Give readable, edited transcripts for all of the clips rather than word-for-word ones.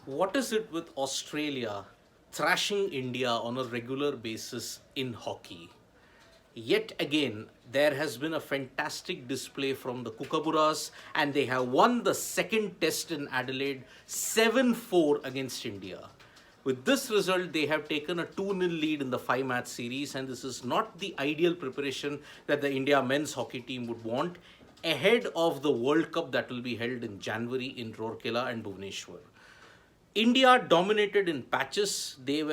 What is it with Australia thrashing India on a regular basis in hockey? Yet again, there has been a fantastic display from the Kookaburras, and they have won the second test in Adelaide 7-4 against India. With this result, they have taken a 2-0 lead in the 5-match series, and this is not the ideal preparation that the India men's hockey team would want ahead of the World Cup that will be held in January in Rourkela and Bhubaneswar. India dominated in patches. They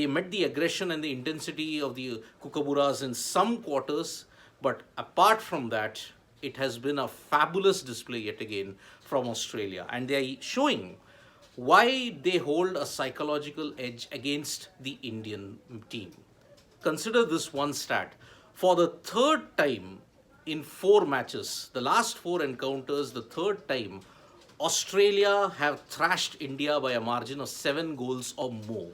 met the aggression and the intensity of the Kookaburras in some quarters, but apart from that, it has been a fabulous display yet again from Australia, and they are showing why they hold a psychological edge against the Indian team. Consider this one stat. For the third time in 4 matches, the last 4 encounters, the third time, Australia have thrashed India by a margin of 7 goals or more.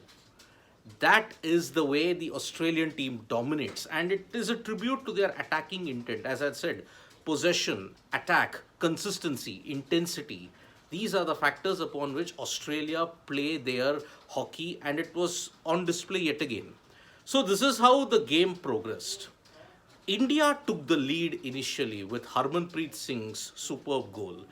That is the way the Australian team dominates, and it is a tribute to their attacking intent. As I said, possession, attack, consistency, intensity. These are the factors upon which Australia play their hockey, and it was on display yet again. So, this is how the game progressed. India took the lead initially with Harmanpreet Singh's superb goal.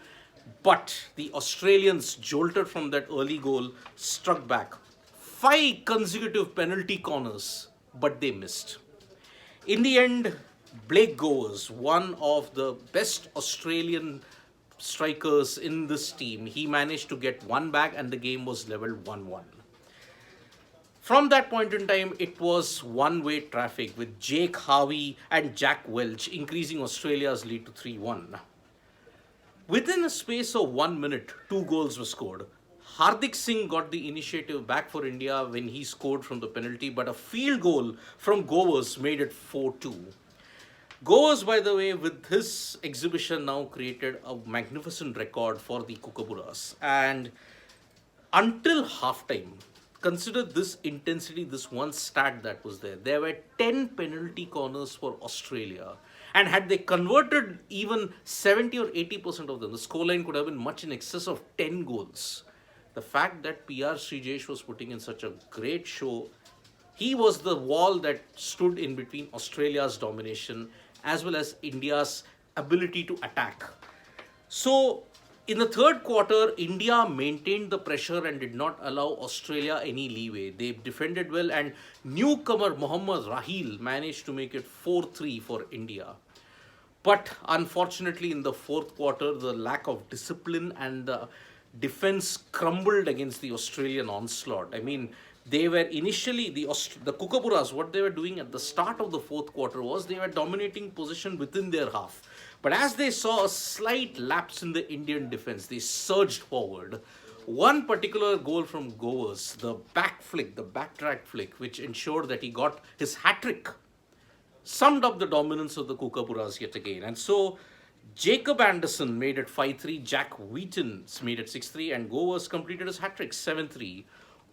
But the Australians jolted from that early goal, struck back. 5 consecutive penalty corners, but they missed. In the end, Blake Gowers, one of the best Australian strikers in this team, he managed to get one back and the game was leveled 1-1. From that point in time, it was one-way traffic with Jake Harvey and Jack Welch increasing Australia's lead to 3-1. Within a space of 1 minute, 2 goals were scored. Hardik Singh got the initiative back for India when he scored from the penalty, but a field goal from Gowers made it 4-2. Gowers, by the way, with his exhibition now created a magnificent record for the Kookaburras. And until halftime, consider this intensity, this one stat that was there. There were 10 penalty corners for Australia. And had they converted even 70 or 80% of them, the scoreline could have been much in excess of 10 goals. The fact that PR Srijesh was putting in such a great show, he was the wall that stood in between Australia's domination as well as India's ability to attack. So, in the third quarter, India maintained the pressure and did not allow Australia any leeway. They defended well, and newcomer Mohammad Raheel managed to make it 4-3 for India. But unfortunately, in the fourth quarter, the lack of discipline and the defense crumbled against the Australian onslaught. I mean, they were initially, the Kookaburras, what they were doing at the start of the fourth quarter was they were dominating position within their half. But as they saw a slight lapse in the Indian defense, they surged forward. One particular goal from Gowers, the back flick, the backtrack flick, which ensured that he got his hat-trick, summed up the dominance of the Kookaburras yet again. And so Jacob Anderson made it 5-3, Jack Wheaton made it 6-3, and Gowers completed his hat-trick 7-3.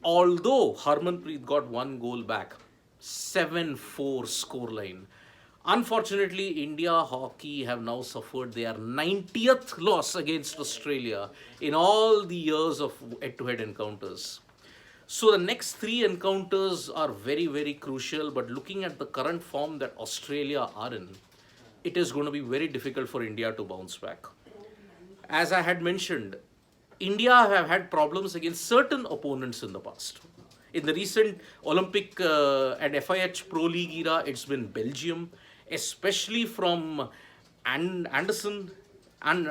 Although Harmanpreet got 1 goal back, 7-4 scoreline. Unfortunately, India hockey have now suffered their 90th loss against Australia in all the years of head-to-head encounters. So the next 3 encounters are very, very crucial, but looking at the current form that Australia are in, it is going to be very difficult for India to bounce back. As I had mentioned, India have had problems against certain opponents in the past. In the recent Olympic and FIH Pro League era, it's been Belgium, especially from Anderson, and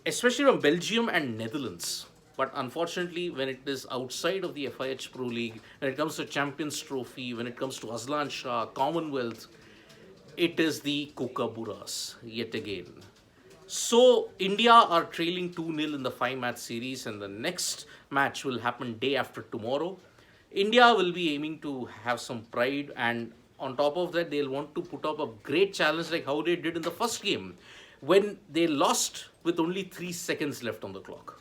especially from Belgium and Netherlands. But unfortunately, when it is outside of the FIH Pro League, when it comes to Champions Trophy, when it comes to Aslan Shah, Commonwealth, it is the Kookaburras yet again. So, India are trailing 2-0 in the 5-match series, and the next match will happen day after tomorrow. India will be aiming to have some pride, and on top of that, they'll want to put up a great challenge like how they did in the first game when they lost with only 3 seconds left on the clock.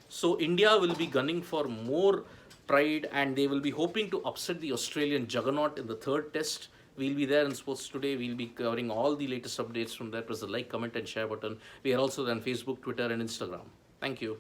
So, India will be gunning for more pride, and they will be hoping to upset the Australian juggernaut in the third test. We'll be there in Sports Today. We'll be covering all the latest updates from there. Press the like, comment, and share button. We are also on Facebook, Twitter, and Instagram. Thank you.